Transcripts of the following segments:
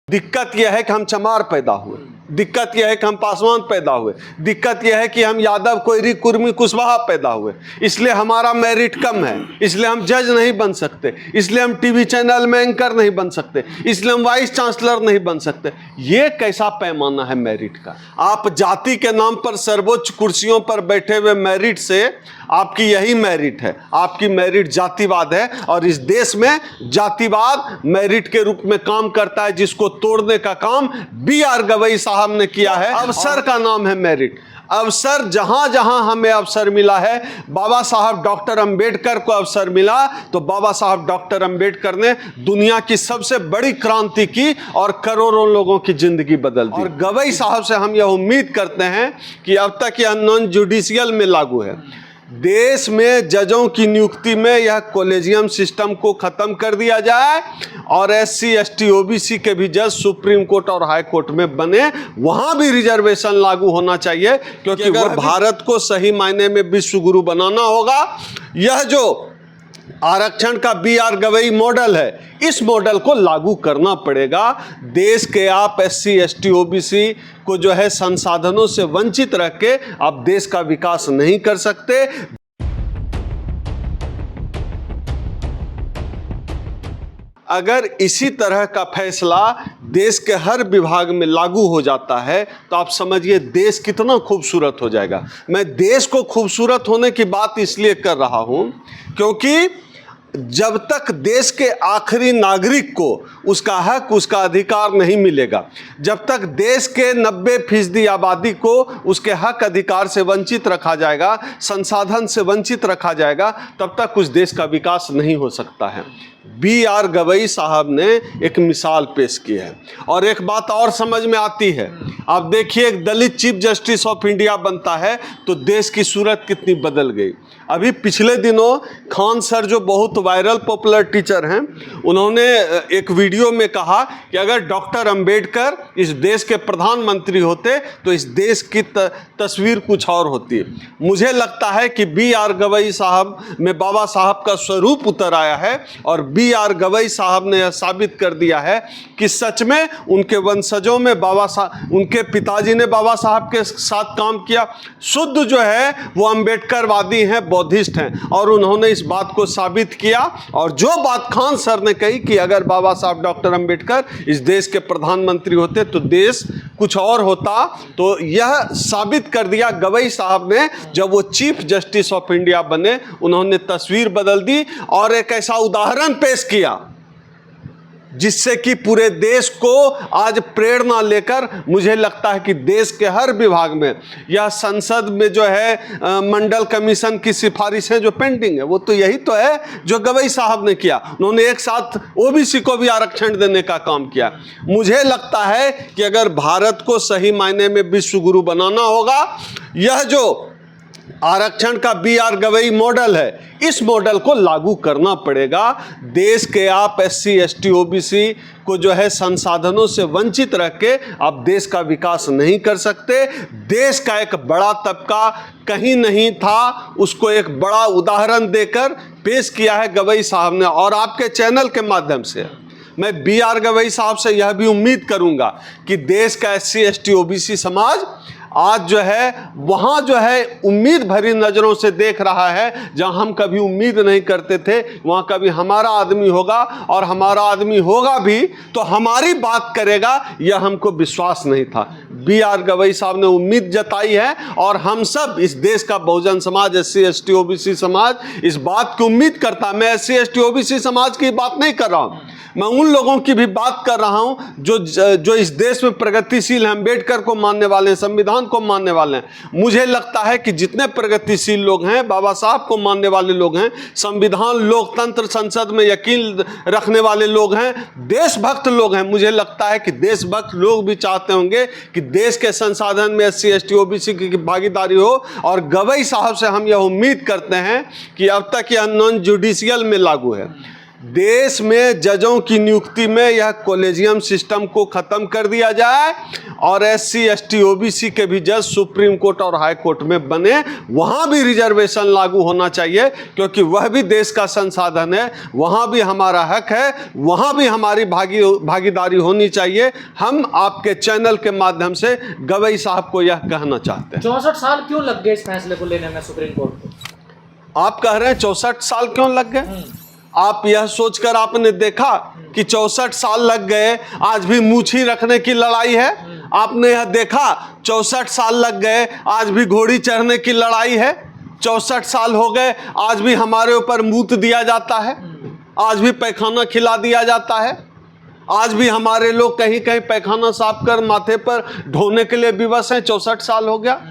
दिक्कत यह है कि हम चमार पैदा हुए, दिक्कत यह है कि हम पासवान पैदा हुए, दिक्कत यह है कि हम यादव कोयरी कुर्मी कुशवाहा पैदा हुए, इसलिए हमारा मेरिट कम है, इसलिए हम जज नहीं बन सकते, इसलिए हम टीवी चैनल में एंकर नहीं बन सकते, इसलिए हम वाइस चांसलर नहीं बन सकते। ये कैसा पैमाना है मेरिट का? आप जाति के नाम पर सर्वोच्च कुर्सियों पर बैठे हुए मेरिट से आपकी यही मेरिट है, आपकी मेरिट जातिवाद है। और इस देश में जातिवाद मेरिट के रूप में काम करता है, जिसको तोड़ने का काम B.R. गवई साहब ने किया है। अवसर का नाम है मेरिट। अवसर जहां जहां हमें अवसर मिला है, बाबा साहब डॉक्टर अंबेडकर को अवसर मिला तो बाबा साहब डॉक्टर अंबेडकर ने दुनिया की सबसे बड़ी क्रांति की और करोड़ों लोगों की जिंदगी बदल दी। और गवई साहब से हम यह उम्मीद करते हैं कि अब तक यह नॉन जुडिशियल में लागू है। देश में जजों की नियुक्ति में यह कॉलेजियम सिस्टम को खत्म कर दिया जाए और SC ST OBC के भी जज सुप्रीम कोर्ट और हाई कोर्ट में बने, वहां भी रिजर्वेशन लागू होना चाहिए, क्योंकि अगर भारत को सही मायने में विश्व गुरु बनाना होगा, यह जो आरक्षण का B.R. गवई मॉडल है, इस मॉडल को लागू करना पड़ेगा। देश के आप SC ST OBC को जो है संसाधनों से वंचित रख के आप देश का विकास नहीं कर सकते। अगर इसी तरह का फैसला देश के हर विभाग में लागू हो जाता है तो आप समझिए देश कितना खूबसूरत हो जाएगा। मैं देश को खूबसूरत होने की बात इसलिए कर रहा हूं क्योंकि जब तक देश के आखिरी नागरिक को उसका हक, उसका अधिकार नहीं मिलेगा, जब तक देश के 90% आबादी को उसके हक अधिकार से वंचित रखा जाएगा, संसाधन से वंचित रखा जाएगा, तब तक उस देश का विकास नहीं हो सकता है। B.R. गवई साहब ने एक मिसाल पेश की है। और एक बात और समझ में आती है, आप देखिए एक दलित चीफ जस्टिस ऑफ इंडिया बनता है तो देश की सूरत कितनी बदल गई। अभी पिछले दिनों खान सर जो बहुत वायरल पॉपुलर टीचर हैं, उन्होंने एक वीडियो में कहा कि अगर डॉक्टर अंबेडकर इस देश के प्रधानमंत्री होते तो इस देश की तस्वीर कुछ और होती। मुझे लगता है कि B.R. गवई साहब में बाबा साहब का स्वरूप उतर आया है और B.R. गवई साहब ने यह साबित कर दिया है कि सच में उनके वंशजों में उनके पिताजी ने बाबा साहब के साथ काम किया। शुद्ध जो है वो अंबेडकरवादी हैं, बौद्धिस्ट हैं, और उन्होंने इस बात को साबित किया। और जो बात खान सर ने कही कि अगर बाबा साहब डॉक्टर अंबेडकर इस देश के प्रधानमंत्री होते तो देश कुछ और होता, तो यह साबित कर दिया गवई साहब ने। जब वो चीफ जस्टिस ऑफ इंडिया बने, उन्होंने तस्वीर बदल दी और एक ऐसा उदाहरण पेश किया जिससे कि पूरे देश को आज प्रेरणा लेकर, मुझे लगता है कि देश के हर विभाग में, यह संसद में जो है मंडल कमीशन की सिफारिशें जो पेंडिंग है, वो तो यही तो है जो गवई साहब ने किया। उन्होंने एक साथ OBC को भी आरक्षण देने का काम किया। मुझे लगता है कि अगर भारत को सही मायने में विश्व गुरु बनाना होगा, यह जो आरक्षण का B.R. गवई मॉडल है, इस मॉडल को लागू करना पड़ेगा। देश के आप SC ST OBC को जो है संसाधनों से वंचित रख के आप देश का विकास नहीं कर सकते। देश का एक बड़ा तबका कहीं नहीं था, उसको एक बड़ा उदाहरण देकर पेश किया है गवई साहब ने। और आपके चैनल के माध्यम से मैं B.R. गवई साहब से यह भी उम्मीद करूंगा कि देश का SC ST OBC समाज आज जो है वहाँ जो है उम्मीद भरी नज़रों से देख रहा है। जहाँ हम कभी उम्मीद नहीं करते थे, वहाँ कभी हमारा आदमी होगा, और हमारा आदमी होगा भी तो हमारी बात करेगा, यह हमको विश्वास नहीं था। B.R. गवई साहब ने उम्मीद जताई है और हम सब इस देश का Bahujan Samaj, SC ST OBC समाज इस बात की उम्मीद करता है। मैं SC ST OBC समाज की बात नहीं कर रहा हूँ, मैं उन लोगों की भी बात कर रहा हूँ जो इस देश में प्रगतिशील हैं, अम्बेडकर को मानने वाले हैं, संविधान को मानने वाले हैं। मुझे लगता है कि जितने प्रगतिशील लोग हैं, बाबा साहब को मानने वाले लोग हैं, संविधान, लोकतंत्र, संसद में यकीन रखने वाले लोग हैं, देशभक्त लोग हैं, मुझे लगता है कि देशभक्त लोग भी चाहते होंगे कि देश के संसाधन में SC ST OBC की भागीदारी हो। और गवई साहब से हम यह उम्मीद करते हैं कि अब तक यह नॉन जुडिशियल में लागू है। देश में जजों की नियुक्ति में यह कॉलेजियम सिस्टम को खत्म कर दिया जाए और SC ST OBC के भी जज सुप्रीम कोर्ट और हाई कोर्ट में बने, वहां भी रिजर्वेशन लागू होना चाहिए, क्योंकि वह भी देश का संसाधन है, वहां भी हमारा हक है, वहां भी हमारी भागीदारी होनी चाहिए। हम आपके चैनल के माध्यम से गवई साहब को यह कहना चाहते हैं। 64 साल क्यों लग गए इस फैसले को लेने में सुप्रीम कोर्ट को? आप कह रहे हैं 64 साल क्यों लग गए? आप यह सोचकर आपने देखा कि 64 साल लग गए, आज भी मूछी रखने की लड़ाई है? आपने यह देखा 64 साल लग गए, आज भी घोड़ी चढ़ने की लड़ाई है? 64 साल हो गए, आज भी हमारे ऊपर मूत दिया जाता है, आज भी पैखाना खिला दिया जाता है, आज भी हमारे लोग कहीं कहीं पैखाना साफ कर माथे पर ढोने के लिए विवश हैं। 64 साल हो गया।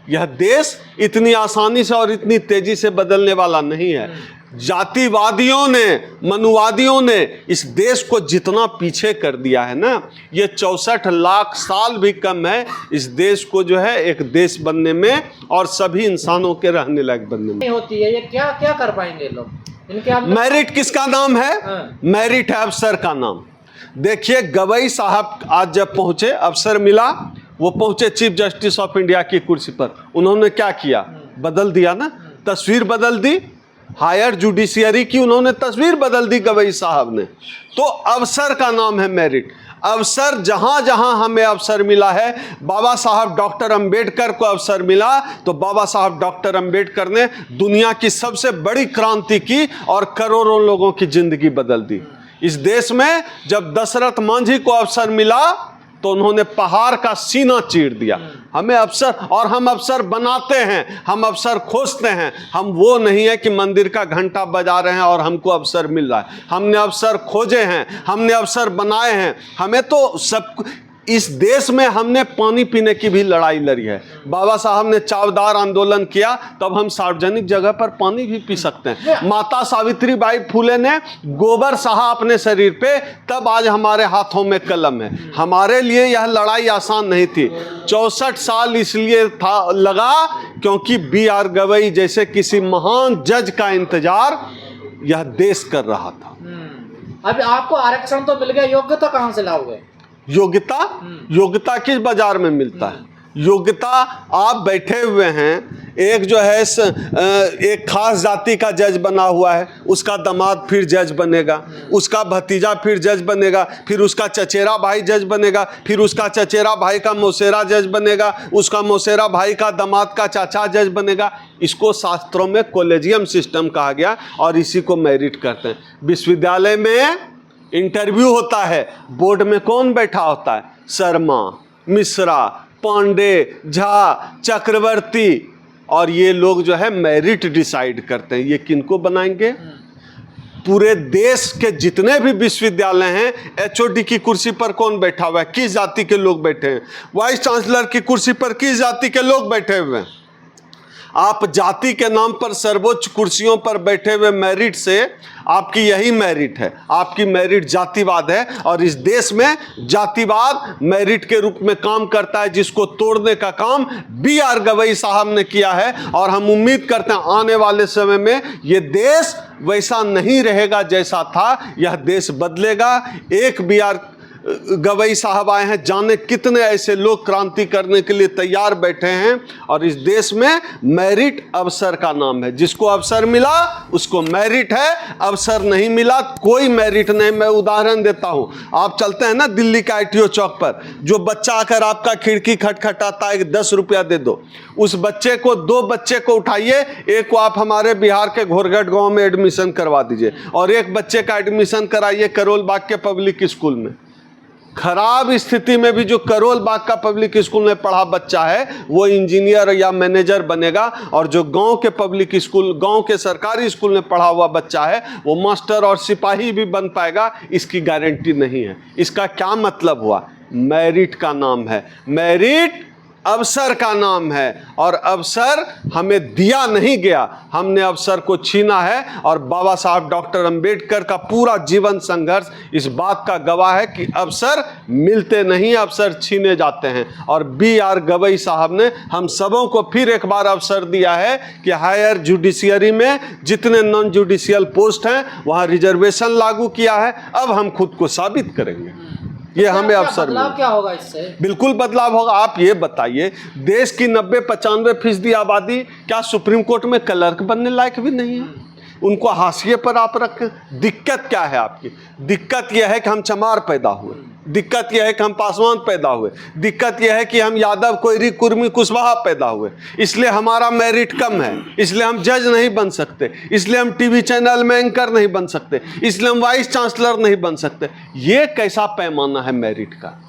यह देश इतनी आसानी से और इतनी तेजी से बदलने वाला नहीं है। जातिवादियों ने, मनुवादियों ने इस देश को जितना पीछे कर दिया है ना, ये 64 लाख साल भी कम है इस देश को जो है एक देश बनने में और सभी इंसानों के रहने लायक बनने में। नहीं होती है, ये क्या क्या कर पाएंगे लोग? इनके मेरिट किसका नाम है? मेरिट है अफसर का नाम। देखिए, गवई साहब आज जब पहुंचे, अफसर मिला, वो पहुंचे चीफ जस्टिस ऑफ इंडिया की कुर्सी पर, उन्होंने क्या किया? बदल दिया ना, तस्वीर बदल दी। हायर जुडिशियरी की उन्होंने तस्वीर बदल दी गवई साहब ने। तो अफसर का नाम है मेरिट। अवसर जहां जहां हमें अवसर मिला है, बाबा साहब डॉक्टर अंबेडकर को अवसर मिला तो बाबा साहब डॉक्टर अंबेडकर ने दुनिया की सबसे बड़ी क्रांति की और करोड़ों लोगों की जिंदगी बदल दी। इस देश में जब दशरथ मांझी को अवसर मिला तो उन्होंने पहाड़ का सीना चीर दिया। हमें अवसर, और हम अवसर बनाते हैं, हम अवसर खोजते हैं। हम वो नहीं है कि मंदिर का घंटा बजा रहे हैं और हमको अवसर मिल रहा है। हमने अवसर खोजे हैं, हमने अवसर बनाए हैं। हमें तो सब, इस देश में हमने पानी पीने की भी लड़ाई लड़ी है। बाबा साहब ने चावदार आंदोलन किया, तब हम सार्वजनिक जगह पर पानी भी पी सकते हैं। माता सावित्रीबाई फुले ने गोबर सहा अपने शरीर पे, तब आज हमारे हाथों में कलम है। हमारे लिए यह लड़ाई आसान नहीं थी। 64 साल इसलिए था लगा क्योंकि BR गवई जैसे किसी महान जज का इंतजार यह देश कर रहा था। अभी आपको आरक्षण तो मिल गया, योग्यता कहाँ से लाओगे? योग्यता किस बाजार में मिलता है? योग्यता आप बैठे हुए हैं, एक जो है एक खास जाति का जज बना हुआ है, उसका दामाद फिर जज बनेगा, उसका भतीजा फिर जज बनेगा, फिर उसका चचेरा भाई जज बनेगा, फिर उसका चचेरा भाई का मौसेरा जज बनेगा, उसका मौसेरा भाई का दामाद का चाचा जज बनेगा। इसको शास्त्रों में कॉलेजियम सिस्टम कहा गया और इसी को मेरिट करते हैं। विश्वविद्यालय में इंटरव्यू होता है, बोर्ड में कौन बैठा होता है? शर्मा, मिश्रा, पांडे, झा, चक्रवर्ती, और ये लोग जो है मेरिट डिसाइड करते हैं ये किनको बनाएंगे। पूरे देश के जितने भी विश्वविद्यालय हैं, HOD की कुर्सी पर कौन बैठा हुआ है? किस जाति के लोग बैठे हैं? वाइस चांसलर की कुर्सी पर किस जाति के लोग बैठे हुए हैं? आप जाति के नाम पर सर्वोच्च कुर्सियों पर बैठे हुए मेरिट से आपकी यही मेरिट है, आपकी मेरिट जातिवाद है। और इस देश में जातिवाद मेरिट के रूप में काम करता है, जिसको तोड़ने का काम BR गवई साहब ने किया है। और हम उम्मीद करते हैं आने वाले समय में ये देश वैसा नहीं रहेगा जैसा था, यह देश बदलेगा। एक BR गवई साहब आए हैं, जाने कितने ऐसे लोग क्रांति करने के लिए तैयार बैठे हैं। और इस देश में मेरिट अवसर का नाम है। जिसको अवसर मिला उसको मेरिट है, अवसर नहीं मिला कोई मेरिट नहीं। मैं उदाहरण देता हूं, आप चलते हैं ना दिल्ली का ITO चौक पर, जो बच्चा आकर आपका खिड़की खटखटाता है 10 रुपया दे दो, उस बच्चे को, 2 बच्चे को उठाइए, एक को आप हमारे बिहार के घोरघट गांव में एडमिशन करवा दीजिए और एक बच्चे का एडमिशन कराइए करोल बाग के पब्लिक स्कूल में। खराब स्थिति में भी जो करोल बाग का पब्लिक स्कूल में पढ़ा बच्चा है वो इंजीनियर या मैनेजर बनेगा, और जो गांव के पब्लिक स्कूल, गांव के सरकारी स्कूल में पढ़ा हुआ बच्चा है वो मास्टर और सिपाही भी बन पाएगा, इसकी गारंटी नहीं है। इसका क्या मतलब हुआ? मेरिट का नाम है। मेरिट अवसर का नाम है और अवसर हमें दिया नहीं गया, हमने अवसर को छीना है। और बाबा साहब डॉक्टर अंबेडकर का पूरा जीवन संघर्ष इस बात का गवाह है कि अवसर मिलते नहीं, अवसर छीने जाते हैं। और B.R. गवई साहब ने हम सबों को फिर एक बार अवसर दिया है कि हायर जुडिशियरी में जितने नॉन जुडिशियल पोस्ट हैं वहाँ रिजर्वेशन लागू किया है। अब हम खुद को साबित करेंगे, ये हमें अवसर बदलाव मिला। क्या होगा इससे? बिल्कुल बदलाव होगा। आप ये बताइए, देश की 90-95% आबादी क्या सुप्रीम कोर्ट में क्लर्क बनने लायक भी नहीं है? उनको हाशिए पर आप रखें। दिक्कत क्या है आपकी? दिक्कत यह है कि हम चमार पैदा हुए, दिक्कत यह है कि हम पासवान पैदा हुए, दिक्कत यह है कि हम यादव कोयरी कुर्मी कुशवाहा पैदा हुए, इसलिए हमारा मेरिट कम है, इसलिए हम जज नहीं बन सकते, इसलिए हम टीवी चैनल में एंकर नहीं बन सकते, इसलिए हम वाइस चांसलर नहीं बन सकते। ये कैसा पैमाना है मेरिट का?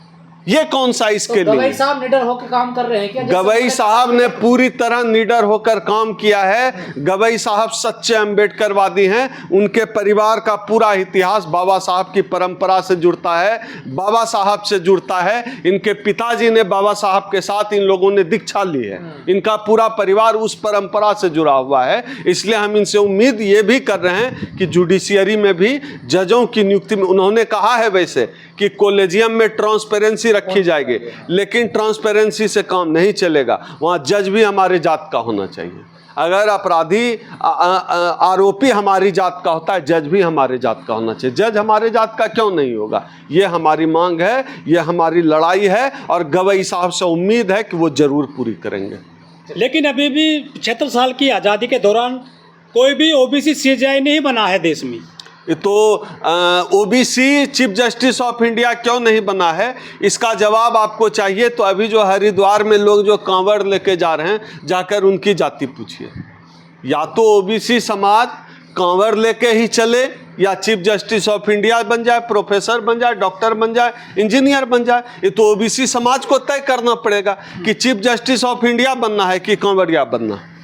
ये कौन सा इसके लिए? गवई साहब निडर होकर काम कर रहे हैं क्या? गवई साहब ने पूरी तरह निडर होकर काम किया है। गवई साहब सच्चे अम्बेडकरवादी हैं। उनके परिवार का पूरा इतिहास बाबा साहब की परंपरा से जुड़ता है, बाबा साहब से जुड़ता है। इनके पिताजी ने बाबा साहब के साथ इन लोगों ने दीक्षा ली है। इनका पूरा परिवार उस परंपरा से जुड़ा हुआ है। इसलिए हम इनसे उम्मीद ये भी कर रहे हैं कि जुडिशियरी में भी जजों की नियुक्ति में, उन्होंने कहा है वैसे कि कॉलेजियम में ट्रांसपेरेंसी रखी जाएगी, लेकिन ट्रांसपेरेंसी से काम नहीं चलेगा। वहाँ जज भी हमारे जात का होना चाहिए। अगर अपराधी आरोपी हमारी जात का होता है, जज भी हमारे जात का होना चाहिए। जज हमारे जात का क्यों नहीं होगा? ये हमारी मांग है, ये हमारी लड़ाई है और गवई साहब से उम्मीद है कि वो जरूर पूरी करेंगे। लेकिन अभी भी 75 साल की आज़ादी के दौरान कोई भी ओबीसी सीजेआई नहीं बना है देश में। तो OBC chief justice of India क्यों नहीं बना है, इसका जवाब आपको चाहिए तो अभी जो हरिद्वार में लोग जो कांवड़ लेके जा रहे हैं, जाकर उनकी जाति पूछिए। या तो ओबीसी समाज कांवड़ लेके ही चले, या चीफ जस्टिस ऑफ इंडिया बन जाए, प्रोफेसर बन जाए, डॉक्टर बन जाए, इंजीनियर बन जाए। ये तो ओबीसी समाज को तय करना पड़ेगा कि चीफ जस्टिस ऑफ इंडिया बनना है कि कांवड़िया बनना है।